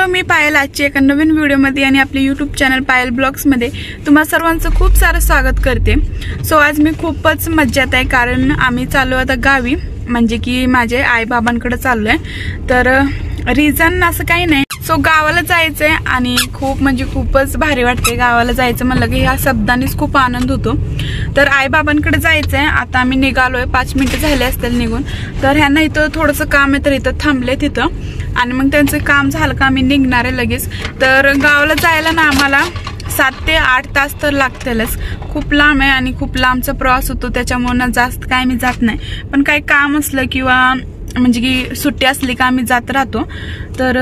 मी पायल आजची एका नवीन व्हिडिओमध्ये आणि आपल्या यूट्यूब चॅनल पायल ब्लॉग्समध्ये तुम्हा सर्वांचं खूप सारं स्वागत करते। सो आज मी खूपच मज्जात आहे कारण आम्ही चाललो आता गावी, म्हणजे की माझे आई बाबांकडे चाललोय। तर रिझन असं काही नाही, सो गावाला जायचंय आणि खूप म्हणजे खूपच भारी वाटते। गावाला जायचं म्हणलं की ह्या शब्दांनीच खूप आनंद होतो। तर आई बाबांकडे जायचंय, आता आम्ही निघालोय, 5 मिनिटं झाले असतील निघून। तर ह्यांना इथं थोडंसं काम आहे तर इथं थांबले तिथं, आणि मग त्यांचं काम झालं का आम्ही निघणार आहे लगेच। तर गावाला जायला ना आम्हाला 7 ते 8 तास तर लागतीलच, खूप लांब आहे आणि खूप लांबचा प्रवास होतो, त्याच्यामुळे जास्त काय मी जात नाही। पण काही काम असलं किंवा म्हणजे की सुट्टी असली का आम्ही जात राहतो। तर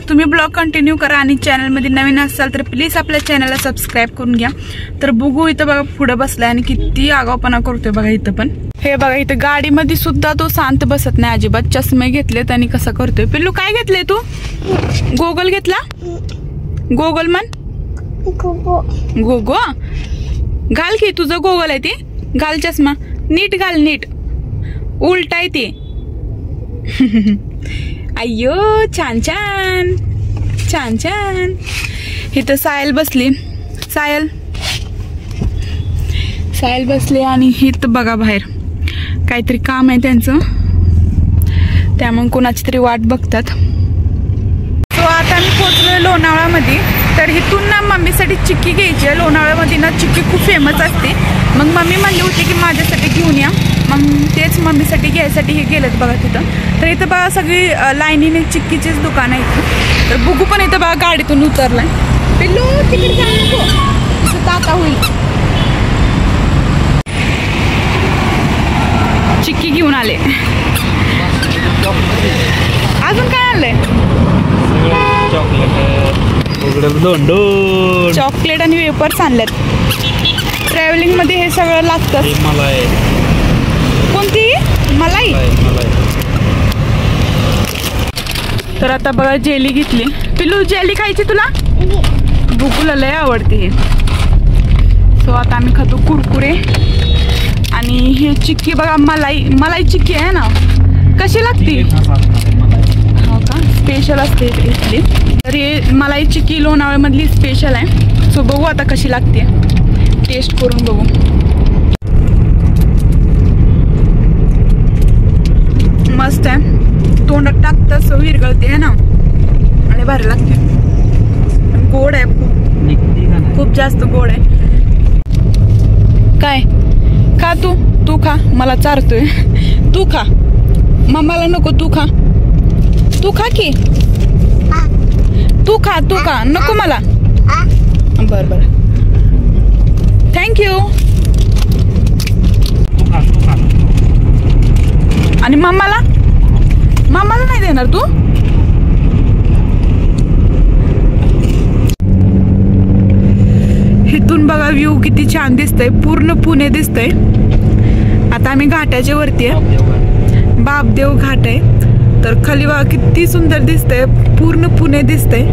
तुम्ही ब्लॉग कंटिन्यू करा आणि चॅनलमध्ये नवीन असाल तर प्लीज आपल्या चॅनलला सबस्क्राईब करून घ्या। तर बघू इथं बघा पुढे बसलाय आणि किती आगाऊपणा करतोय बघा इथं पण। हे बघा इथं गाडीमध्ये सुद्धा तो शांत बसत नाही अजिबात, चष्मे घेतलेत आणि कसं करतोय। पिल्लू काय घेतले तू? गोगल घेतला? गोगल मन गोगो घाल की, तुझं गोगल आहे ते, घाल चष्मा, नीट घाल, नीट उलट आहे ते। अय्यो छान छान छान छान। इथं सायल बसली, सायल बसली आणि इथं बघा बाहेर काहीतरी काम आहे त्यांचं, त्यामुळे कोणाची तरी वाट बघतात। सो आता मी पोहोचलोय लोणावळ्यामध्ये। तर इथून ना मम्मीसाठी चिक्की घ्यायची आहे। लोणावळ्यामध्ये ना चिक्की खूप फेमस असते, मग मम्मी म्हणली होती की माझ्यासाठी घेऊन या, मग तेच मम्मीसाठी घ्यायसाठी हे गेलेत बघा तिथं। तर इथं बघा सगळी लाईनीने चिक्कीचीच दुकान आहे इथं। तर बघू पण इथं बघा गाडीतून उतरलाय। पिल्लू तिकडे जाऊ नको, तिथं ताता होईल। चिक्की घेऊन आले, अजून काय आणलंय? चॉकलेट आणि वेपर्स आणलेत। ट्रॅव्हलिंग मध्ये हे सगळं लागतं। कोणती मलाई? तर आता बघा जेली घेतली। पिल्लू जेली खायची तुला? भूकूला लय आवडते हे। सो आता आम्ही खातो कुरकुरे आणि हे चिक्की बघा, मलाई चिक्की आहे ना, कशी लागते? हो का, स्पेशल असते इथली। तर हे मलाई चिक्की लोणावळ्यामधली स्पेशल आहे। सो बघू आता कशी लागते, टेस्ट करून बघू। मस्त आहे, तोंडात टाकताच विरघळते है ना, आणि भारी लागते। गोड आहे खूप जास्त गोड आहे। काय खा तू खा, मला चारतोय, तू खा, मम्माला नको, तू खा की, तू खा नको मला। बर थँक्यू। आणि मम्माला नाही देणार तू? इथून बघा व्ह्यू किती छान दिसतंय, पूर्ण पुणे दिसतंय। आता आम्ही घाटाच्या वरती आहे, बापदेव घाट आहे। तर खाली बघा किती सुंदर दिसतंय, पूर्ण पुणे दिसतंय,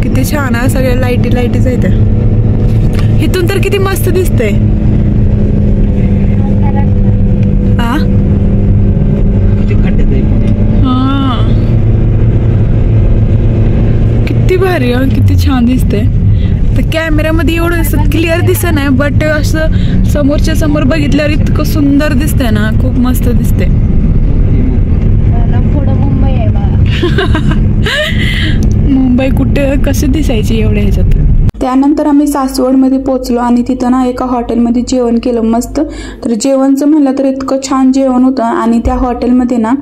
किती छान आहे। सगळ्या लाईटीच आहेत इथून, तर किती मस्त दिसतंय। किती भारी, किती छान दिसतंय। तर कॅमेऱ्यामध्ये एवढं असं क्लिअर दिसत नाही, बट असं समोरच्या समोर बघितल्यावर इतकं सुंदर दिसतंय ना, खूप मस्त दिसतंय। मुंबई कुठे कशी दिसायची एवढ्या ह्याच्यात। त्यानंतर आम्ही सासवडमध्ये पोहोचलो आणि तिथं ना एका हॉटेलमध्ये जेवण केलं मस्त। तर जेवणचं म्हणलं तर इतकं छान जेवण होतं, आणि त्या हॉटेलमध्ये ना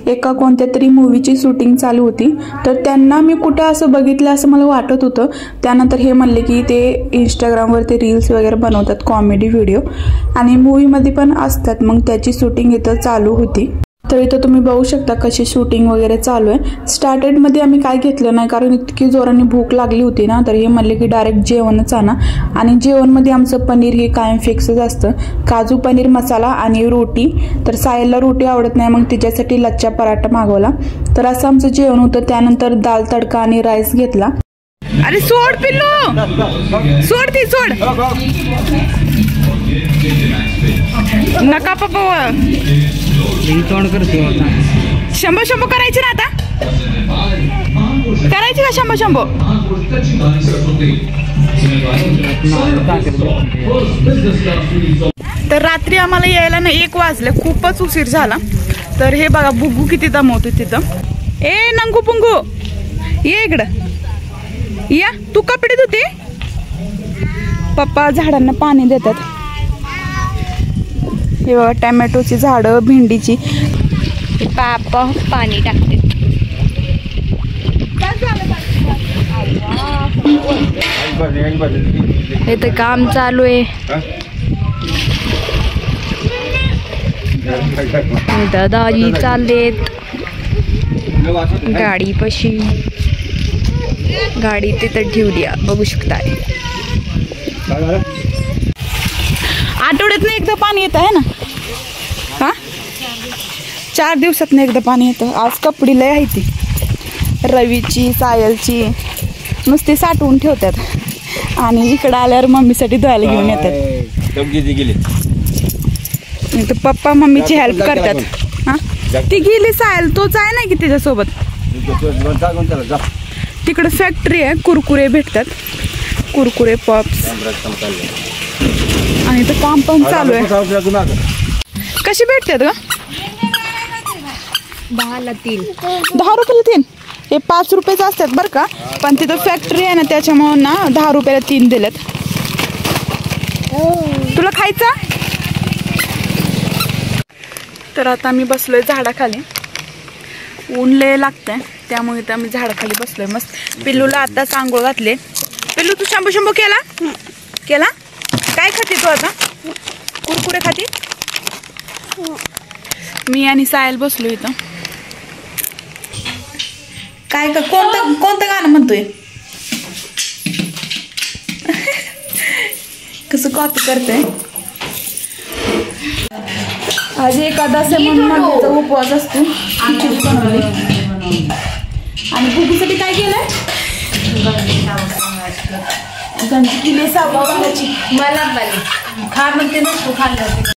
एका कोणत्या तरी मूवीची शूटिंग चालू होती। तर त्यांना मी कुठं असं बघितलं असं मला वाटत होतं। त्यानंतर हे म्हणले की ते इंस्टाग्रामवर ते रील्स वगैरे बनवतात, कॉमेडी व्हिडिओ, आणि मूवीमध्ये पण असतात, मग त्याची शूटिंग इथं चालू होती। तर इथं तुम्ही बघू शकता कशी शूटिंग वगैरे चालू आहे। स्टार्टेडमध्ये आम्ही काय घेतलं नाही कारण इतकी जोराने भूक लागली होती ना, तर हे म्हणले की डायरेक्ट जेवणच आणा, आणि जेवणमध्ये आमचं पनीर हे कायम फिक्सच असतं, काजू पनीर मसाला आणि रोटी। तर सायलला रोटी आवडत नाही, मग तिच्यासाठी लच्छा पराठा मागवला। तर असं आमचं जेवण होतं। त्यानंतर दाल तडका आणि राईस घेतला। अरे सोड पिल्लू, सोड ती सोड, नका पप्पा तोंड करतो शंभो शंभो करायची ना आता, करायची का शंभो शंभो? तर रात्री आम्हाला यायला ना 1 वाजले, खूपच उशीर झाला. तर हे बघा बुग्गू किती दमवतो तिथं. ए नंगू पुंगू ये इकडं या, तू कपडे धुते. पप्पा झाडांना पाणी देतात. हे बघा टोमॅटोची झाडं, भेंडीची. पापा पाणी टाकते. इथे काम चालू आहे. दादाजी चाललेत गाडी पशी. गाडी तिथं ठेवली बघू शकताय. आठवड्यातनं एकदा पाणी येतं आहे ना? हा 4 दिवसातनं एकदा पाणी येतं. आज कपडी लय आहे ती, रवीची सायलची नुसती साठवून ठेवतात आणि इकडं आल्यावर मम्मीसाठी धुवायला घेऊन येतात. तर पप्पा मम्मीची हेल्प करतात. हा ती गेली सायल, तोच आहे ना की त्याच्यासोबत. तिकडं फॅक्टरी आहे, कुरकुरे भेटतात, कुरकुरे पॉप्स. आणि इथं काम पण चालू आहे. कशी भेटतात का? 10ला 3. 10 रुपयाला 3. हे 5 रुपयाचे असतात बरं का, पण तिथं फॅक्टरी आहे ना त्याच्यामुळे ना 10 रुपयाला 3 दिलेत. तुला खायचा? तर आता आम्ही बसलोय झाडाखाली. ऊन लय लागतंय त्यामुळे तर आम्ही झाडाखाली बसलोय मस्त. पिल्लूला आताच आंघोळ घातले. पिल्लू तू शंभो शंभो केला केला? काय खाते तू आता? कुरकुरे खाते? मी आणि सायल बसलो इथं. काय का कोणतं गाणं म्हणतोय? कसं कॉपी करते. आज एकादशी म्हणून मम्मीचा उपवास असतो. खिचडी बनवली. आणि बुगूसाठी काय केलंय? गंजी केली साबुदाण्याची. मला खा म्हणते ना, तू खाल्लं.